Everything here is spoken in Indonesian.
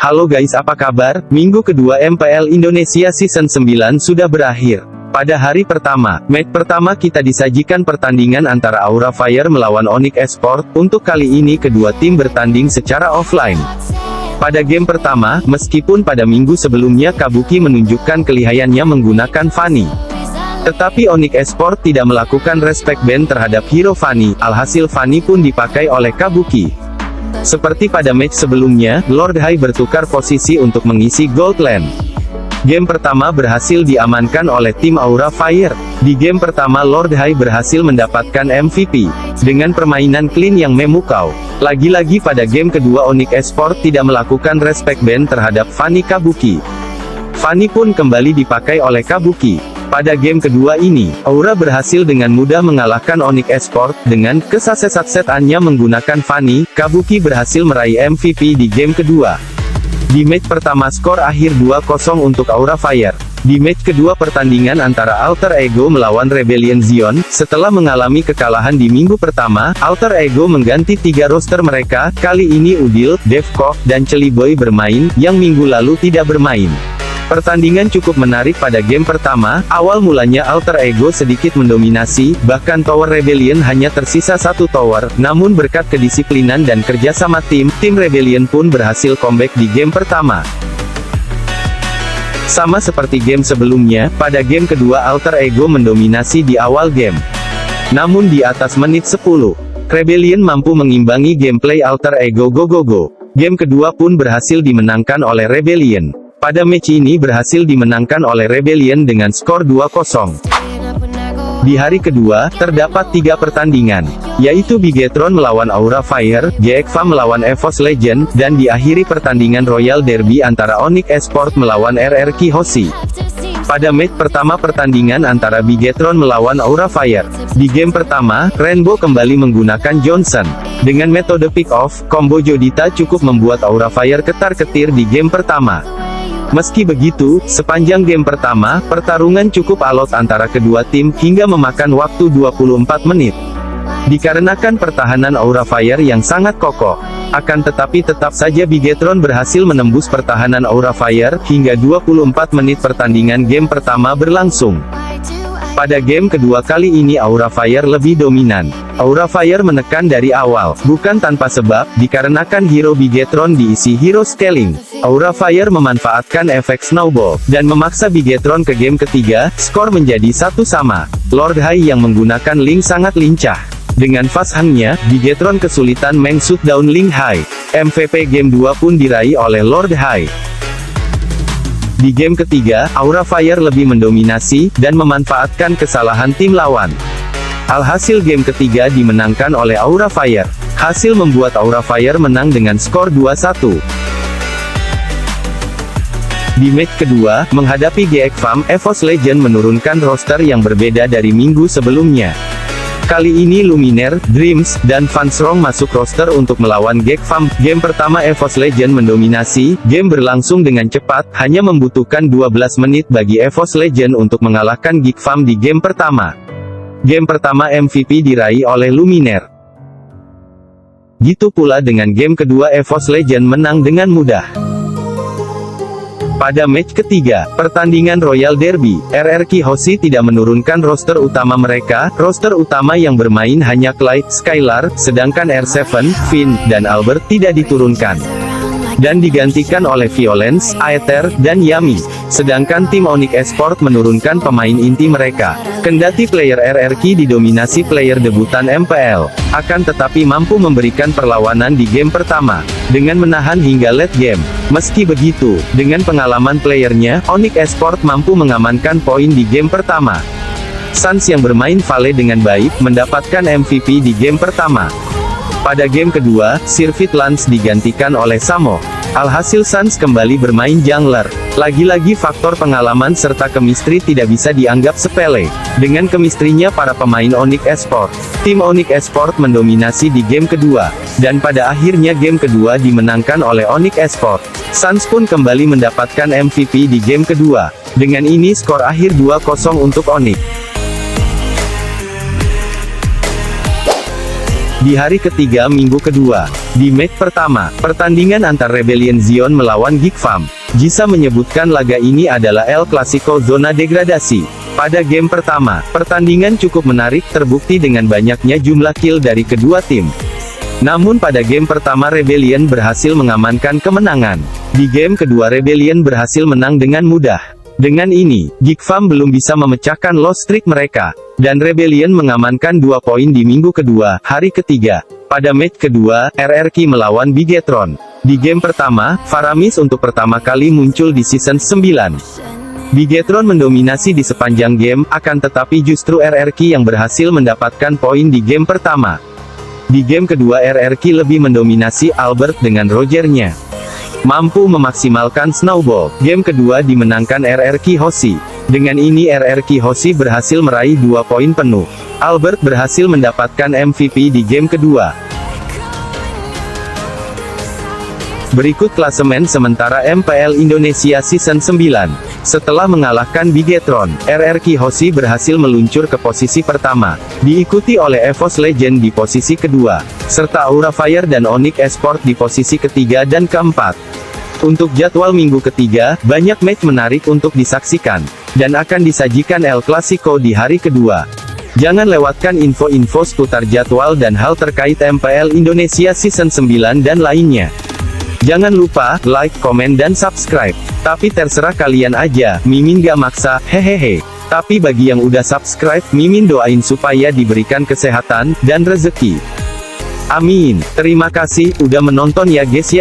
Halo guys, apa kabar? Minggu kedua MPL Indonesia Season 9 sudah berakhir. Pada hari pertama, match pertama kita disajikan pertandingan antara Aura Fire melawan Onyx Esports. Untuk kali ini kedua tim bertanding secara offline. Pada game pertama, meskipun pada minggu sebelumnya Kabuki menunjukkan kelihayannya menggunakan Fanny, tetapi Onyx Esports tidak melakukan respect ban terhadap hero Fanny, alhasil Fanny pun dipakai oleh Kabuki. Seperti pada match sebelumnya, Lord Hai bertukar posisi untuk mengisi Gold Lane. Game pertama berhasil diamankan oleh tim Aura Fire. Di game pertama Lord Hai berhasil mendapatkan MVP, dengan permainan clean yang memukau. Lagi-lagi pada game kedua Onyx Esports tidak melakukan respect ban terhadap Fanny Kabuki. Fanny pun kembali dipakai oleh Kabuki. Pada game kedua ini, Aura berhasil dengan mudah mengalahkan Onyx Esports, dengan kesuksesannya menggunakan Fanny. Kabuki berhasil meraih MVP di game kedua. Di match pertama skor akhir 2-0 untuk Aura Fire. Di match kedua pertandingan antara Alter Ego melawan Rebellion Zion, setelah mengalami kekalahan di minggu pertama, Alter Ego mengganti 3 roster mereka. Kali ini Udil, Devko, dan Celiboy bermain, yang minggu lalu tidak bermain. Pertandingan cukup menarik pada game pertama. Awal mulanya Alter Ego sedikit mendominasi, bahkan tower Rebellion hanya tersisa 1 tower, namun berkat kedisiplinan dan kerjasama tim Rebellion pun berhasil comeback di game pertama. Sama seperti game sebelumnya, pada game kedua Alter Ego mendominasi di awal game. Namun di atas menit 10, Rebellion mampu mengimbangi gameplay Alter Ego go. Game kedua pun berhasil dimenangkan oleh Rebellion. Pada match ini berhasil dimenangkan oleh Rebellion dengan skor 2-0. Di hari kedua, terdapat 3 pertandingan, yaitu Bigetron melawan Aura Fire, GXFAM melawan EVOS Legend, dan diakhiri pertandingan Royal Derby antara Onyx Esports melawan RRQ Hoshi. Pada match pertama pertandingan antara Bigetron melawan Aura Fire. Di game pertama, Rainbow kembali menggunakan Johnson. Dengan metode pick-off, combo Jodita cukup membuat Aura Fire ketar-ketir di game pertama. Meski begitu, sepanjang game pertama, pertarungan cukup alot antara kedua tim, hingga memakan waktu 24 menit. Dikarenakan pertahanan Aura Fire yang sangat kokoh. Akan tetapi tetap saja Bigetron berhasil menembus pertahanan Aura Fire, hingga 24 menit pertandingan game pertama berlangsung. Pada game kedua kali ini Aura Fire lebih dominan. Aura Fire menekan dari awal, bukan tanpa sebab, dikarenakan hero Bigetron diisi hero scaling. Aura Fire memanfaatkan efek snowball, dan memaksa Bigetron ke game ketiga. Skor menjadi 1-1. Lord Hai yang menggunakan Link sangat lincah. Dengan fast hangnya, Bigetron kesulitan meng-shutdown Link Hai. MVP game 2 pun diraih oleh Lord Hai. Di game ketiga, Aura Fire lebih mendominasi, dan memanfaatkan kesalahan tim lawan. Alhasil game ketiga dimenangkan oleh Aura Fire. Hasil membuat Aura Fire menang dengan skor 2-1. Di match kedua, menghadapi GXFAM, EVOS Legend menurunkan roster yang berbeda dari minggu sebelumnya. Kali ini Luminaire, Dreams, dan Vansrong masuk roster untuk melawan GXFAM. Game pertama EVOS Legend mendominasi, game berlangsung dengan cepat, hanya membutuhkan 12 menit bagi EVOS Legend untuk mengalahkan GXFAM di game pertama. Game pertama MVP diraih oleh Luminaire. Gitu pula dengan game kedua EVOS Legend menang dengan mudah. Pada match ketiga, pertandingan Royal Derby, RRQ Hoshi tidak menurunkan roster utama mereka. Roster utama yang bermain hanya Clyde, Skylar, sedangkan R7, Finn, dan Albert tidak diturunkan, dan digantikan oleh Violence, Aether, dan Yami. Sedangkan tim Onyx Esports menurunkan pemain inti mereka. Kendati player RRQ didominasi player debutan MPL, akan tetapi mampu memberikan perlawanan di game pertama, dengan menahan hingga late game. Meski begitu, dengan pengalaman playernya, Onyx Esports mampu mengamankan poin di game pertama. Suns yang bermain Vale dengan baik, mendapatkan MVP di game pertama. Pada game kedua, Sirvit Lance digantikan oleh Samo. Alhasil Suns kembali bermain jungler. Lagi-lagi faktor pengalaman serta chemistry tidak bisa dianggap sepele. Dengan chemistry-nya para pemain Onyx Esports, tim Onyx Esports mendominasi di game kedua. Dan pada akhirnya game kedua dimenangkan oleh Onyx Esports. Suns pun kembali mendapatkan MVP di game kedua. Dengan ini skor akhir 2-0 untuk Onyx. Di hari ketiga minggu kedua, di match pertama, pertandingan antar Rebellion Zion melawan Geek Farm, Jisa menyebutkan laga ini adalah El Clasico zona degradasi. Pada game pertama, pertandingan cukup menarik, terbukti dengan banyaknya jumlah kill dari kedua tim. Namun pada game pertama Rebellion berhasil mengamankan kemenangan. Di game kedua Rebellion berhasil menang dengan mudah. Dengan ini, Geek Farm belum bisa memecahkan loss streak mereka, dan Rebellion mengamankan 2 poin di minggu kedua, hari ketiga. Pada match kedua, RRQ melawan Bigetron. Di game pertama, Faramis untuk pertama kali muncul di season 9. Bigetron mendominasi di sepanjang game, akan tetapi justru RRQ yang berhasil mendapatkan poin di game pertama. Di game kedua RRQ lebih mendominasi Albert dengan Rogernya. Mampu memaksimalkan snowball. Game kedua dimenangkan RRQ Hoshi. Dengan ini RRQ Hoshi berhasil meraih 2 poin penuh. Albert berhasil mendapatkan MVP di game kedua. Berikut klasemen sementara MPL Indonesia Season 9. Setelah mengalahkan Bigetron, RRQ Hoshi berhasil meluncur ke posisi pertama, diikuti oleh EVOS Legend di posisi kedua, serta Aura Fire dan Onyx Esport di posisi ketiga dan keempat. Untuk jadwal minggu ketiga, banyak match menarik untuk disaksikan, dan akan disajikan El Clasico di hari kedua. Jangan lewatkan info-info seputar jadwal dan hal terkait MPL Indonesia Season 9 dan lainnya. Jangan lupa, like, komen dan subscribe. Tapi terserah kalian aja, Mimin gak maksa, hehehe. Tapi bagi yang udah subscribe, Mimin doain supaya diberikan kesehatan, dan rezeki. Amin. Terima kasih, udah menonton ya guys ya.